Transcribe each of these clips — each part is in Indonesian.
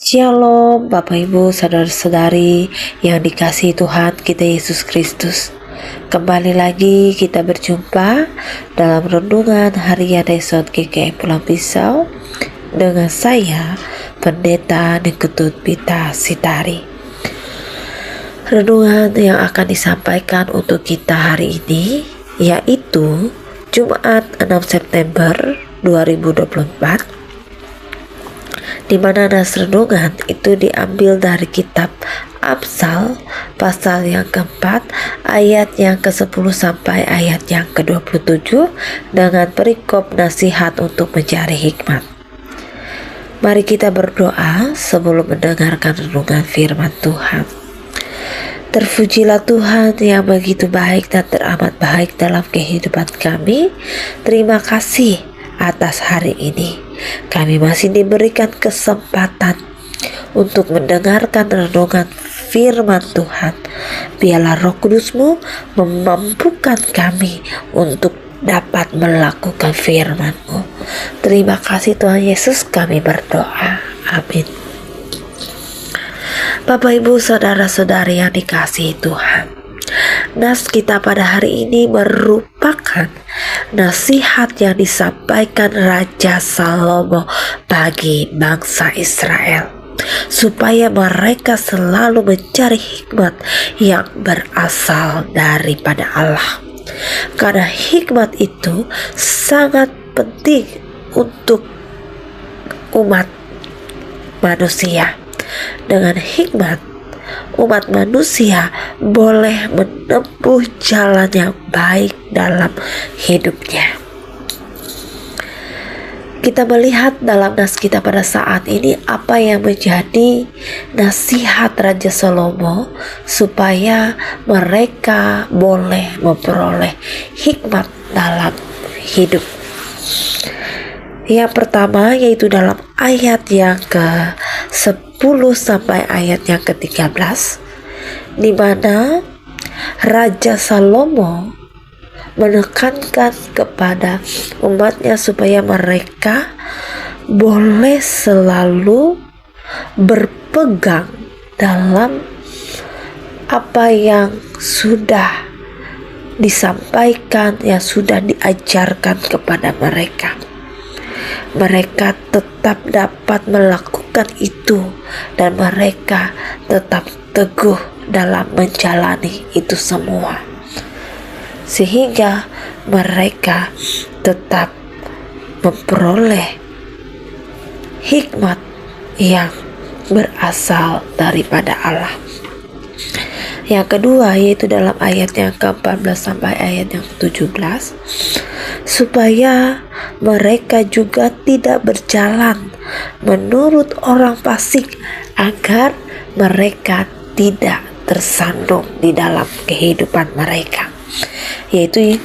Shalom Bapak Ibu Saudara-saudari yang dikasihi Tuhan kita Yesus Kristus. Kembali lagi kita berjumpa dalam renungan harian Resort GKM Pulang Pisau dengan saya Pendeta Nikutut Pita Sitari. Renungan yang akan disampaikan untuk kita hari ini yaitu Jumat 6 September 2024, di mana nas renungan itu diambil dari kitab Amsal pasal yang keempat ayat yang ke-10 sampai ayat yang ke-27 dengan perikop nasihat untuk mencari hikmat. Mari kita berdoa sebelum mendengarkan renungan firman Tuhan. Terpujilah Tuhan yang begitu baik dan teramat baik dalam kehidupan kami. Terima kasih atas hari ini. Kami masih diberikan kesempatan untuk mendengarkan renungan firman Tuhan. Biarlah Roh Kudus-Mu memampukan kami untuk dapat melakukan firman-Mu. Terima kasih Tuhan Yesus, kami berdoa. Amin. Bapak Ibu Saudara-saudari yang dikasihi Tuhan, nas kita pada hari ini merupakan nasihat yang disampaikan Raja Salomo bagi bangsa Israel, supaya mereka selalu mencari hikmat yang berasal daripada Allah. Karena hikmat itu sangat penting untuk umat manusia. Dengan hikmat, umat manusia boleh menempuh jalan yang baik dalam hidupnya. Kita melihat dalam nas kita pada saat ini apa yang menjadi nasihat Raja Salomo supaya mereka boleh memperoleh hikmat dalam hidup. Yang pertama yaitu dalam ayat yang ke-10 sampai ayat yang ke-13, di mana Raja Salomo menekankan kepada umatnya supaya mereka boleh selalu berpegang dalam apa yang sudah disampaikan, yang sudah diajarkan kepada mereka. Mereka tetap dapat melakukan itu dan mereka tetap teguh dalam menjalani itu semua, sehingga mereka tetap memperoleh hikmat yang berasal daripada Allah. Yang kedua yaitu dalam ayat yang ke-14 sampai ayat yang ke-17, supaya mereka juga tidak berjalan menurut orang fasik, agar mereka tidak tersandung di dalam kehidupan mereka. Yaitu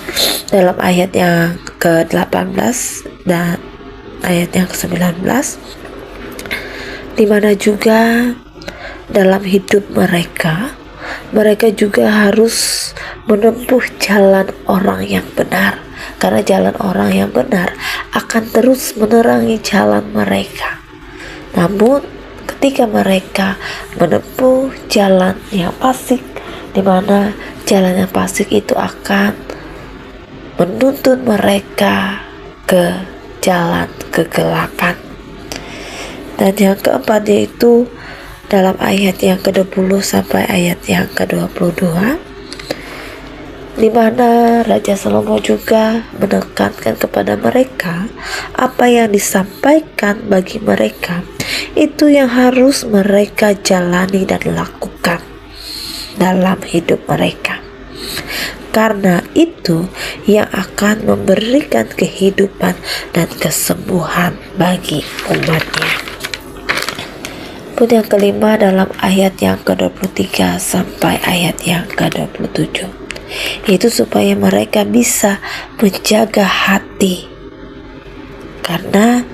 dalam ayat yang ke-18 dan ayat yang ke-19, di mana juga dalam hidup mereka juga harus menempuh jalan orang yang benar, karena jalan orang yang benar akan terus menerangi jalan mereka. Namun ketika mereka menempuh jalan yang fasik, di mana jalan yang fasik itu akan menuntun mereka ke jalan kegelapan. Dan yang keempat yaitu dalam ayat yang ke-20 sampai ayat yang ke-22, di mana Raja Salomo juga menekankan kepada mereka apa yang disampaikan bagi mereka itu yang harus mereka jalani dan lakukan dalam hidup mereka, karena itu yang akan memberikan kehidupan dan kesembuhan bagi umatnya. Yang kelima dalam ayat yang ke-23 sampai ayat yang ke-27, yaitu supaya mereka bisa menjaga hati, karena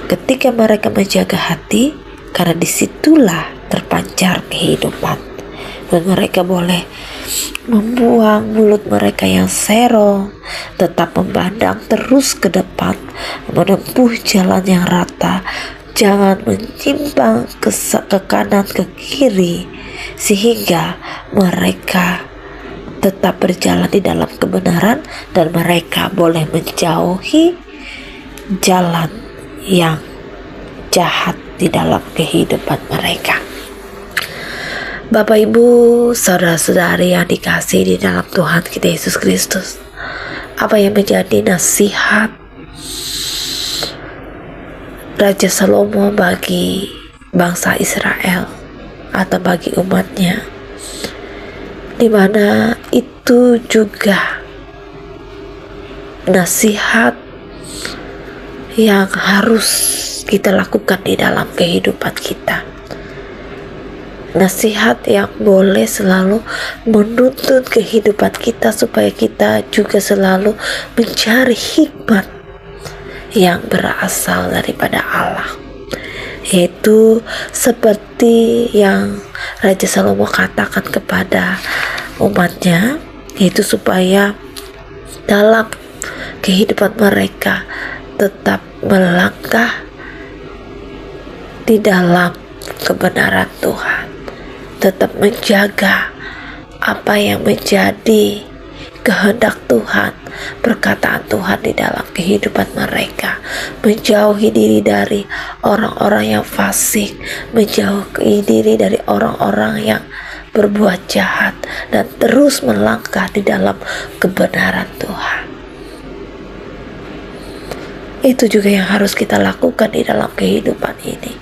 ketika mereka menjaga hati, karena disitulah terpancar kehidupan, dan mereka boleh membuang mulut mereka yang serong, tetap memandang terus ke depan, menempuh jalan yang rata jangan menyimpang ke kanan ke kiri, sehingga mereka tetap berjalan di dalam kebenaran dan mereka boleh menjauhi jalan yang jahat di dalam kehidupan mereka. Bapak, Ibu, saudara-saudari yang dikasihi di dalam Tuhan kita Yesus Kristus, apa yang menjadi nasihat Raja Salomo bagi bangsa Israel atau bagi umatnya, di mana itu juga nasihat yang harus kita lakukan di dalam kehidupan kita. Nasihat yang boleh selalu menuntun kehidupan kita supaya kita juga selalu mencari hikmat yang berasal daripada Allah, yaitu seperti yang Raja Salomo katakan kepada umatnya, yaitu supaya dalam kehidupan mereka tetap melangkah di dalam kebenaran Tuhan, tetap menjaga apa yang menjadi kehendak Tuhan, perkataan Tuhan di dalam kehidupan mereka, menjauhi diri dari orang-orang yang fasik, menjauhi diri dari orang-orang yang berbuat jahat, dan terus melangkah di dalam kebenaran Tuhan. Itu juga yang harus kita lakukan di dalam kehidupan ini,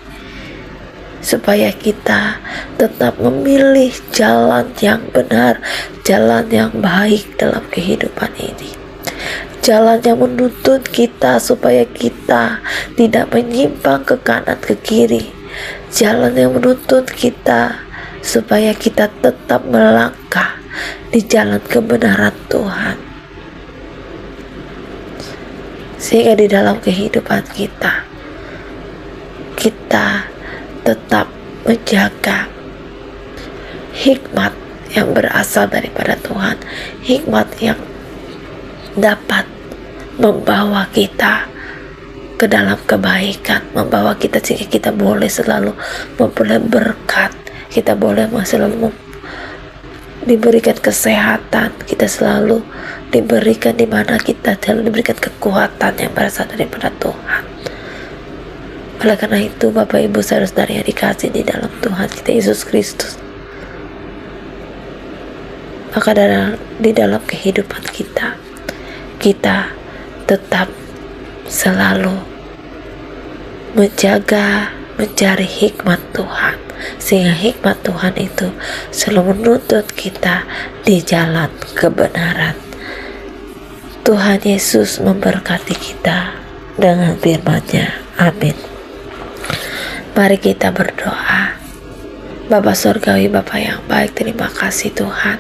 supaya kita tetap memilih jalan yang benar, jalan yang baik dalam kehidupan ini, jalan yang menuntun kita supaya kita tidak menyimpang ke kanan ke kiri, jalan yang menuntun kita supaya kita tetap melangkah di jalan kebenaran Tuhan, sehingga di dalam kehidupan kita tetap menjaga hikmat yang berasal daripada Tuhan, hikmat yang dapat membawa kita ke dalam kebaikan, membawa kita sehingga kita boleh selalu memperoleh berkat, kita boleh selalu diberikan kesehatan, kita selalu diberikan di mana kita selalu diberikan kekuatan yang berasal daripada Tuhan. Oleh karena itu, Bapak, Ibu, saudara-saudari yang dikasihi di dalam Tuhan kita Yesus Kristus, maka di dalam kehidupan kita tetap selalu mencari hikmat Tuhan, sehingga hikmat Tuhan itu selalu menuntut kita di jalan kebenaran. Tuhan Yesus memberkati kita dengan firman-Nya. Amin. Mari kita berdoa. Bapa Surgawi, Bapa yang baik, terima kasih Tuhan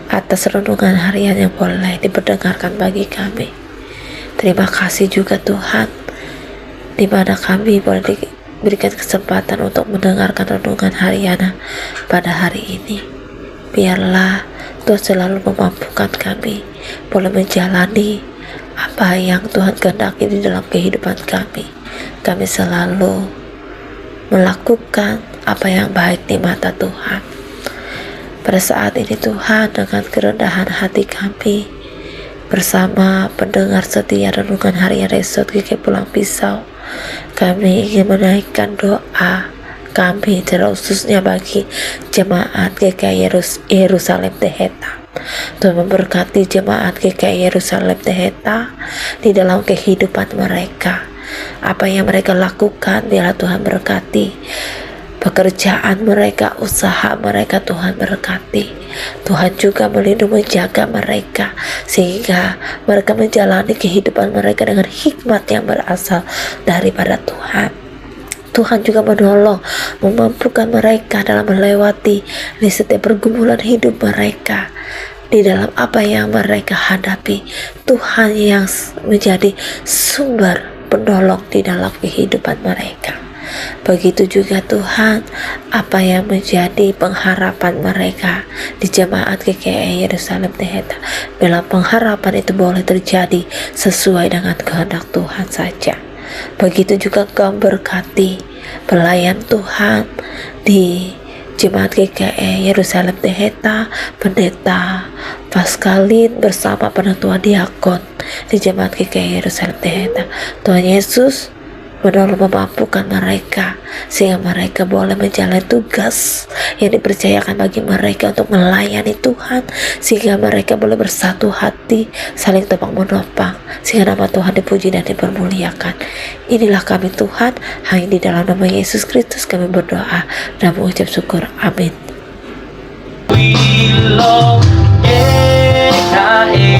atas renungan harian yang boleh diperdengarkan bagi kami. Terima kasih juga Tuhan, di mana kami boleh diberikan kesempatan untuk mendengarkan renungan harian pada hari ini. Biarlah Tuhan selalu memampukan kami boleh menjalani apa yang Tuhan kehendaki di dalam kehidupan kami. Kami selalu melakukan apa yang baik di mata Tuhan. Pada saat ini Tuhan, dengan kerendahan hati kami bersama pendengar setia renungan harian Resort GK Pulang Pisau, kami ingin menaikkan doa kami khususnya bagi jemaat GKI Yerusalem Teheta. Tuhan memberkati jemaat GKI Yerusalem Teheta di dalam kehidupan mereka. Apa yang mereka lakukan, biarlah Tuhan berkati. Pekerjaan mereka, usaha mereka, Tuhan berkati. Tuhan juga melindungi, menjaga mereka, sehingga mereka menjalani kehidupan mereka dengan hikmat yang berasal daripada Tuhan. Tuhan juga menolong, memampukan mereka dalam melewati di setiap pergumulan hidup mereka. Di dalam apa yang mereka hadapi, Tuhan yang menjadi sumber penolong di dalam kehidupan mereka. Begitu juga Tuhan, apa yang menjadi pengharapan mereka di jemaat GKI Yerusalem Teheta, bila pengharapan itu boleh terjadi sesuai dengan kehendak Tuhan saja. Begitu juga Engkau berkati pelayan Tuhan di Jemaat GKE Yerusalem Teheta, Pendeta Paskalin bersama penatua diakon di Jemaat GKE Yerusalem Teheta. Tuhan Yesus menolong memampukan mereka sehingga mereka boleh menjalani tugas yang dipercayakan bagi mereka untuk melayani Tuhan, sehingga mereka boleh bersatu hati, saling topang menopang, sehingga nama Tuhan dipuji dan dipermuliakan. Inilah kami Tuhan, hanya di dalam nama Yesus Kristus kami berdoa dan mengucap syukur. Amin. We love GKE.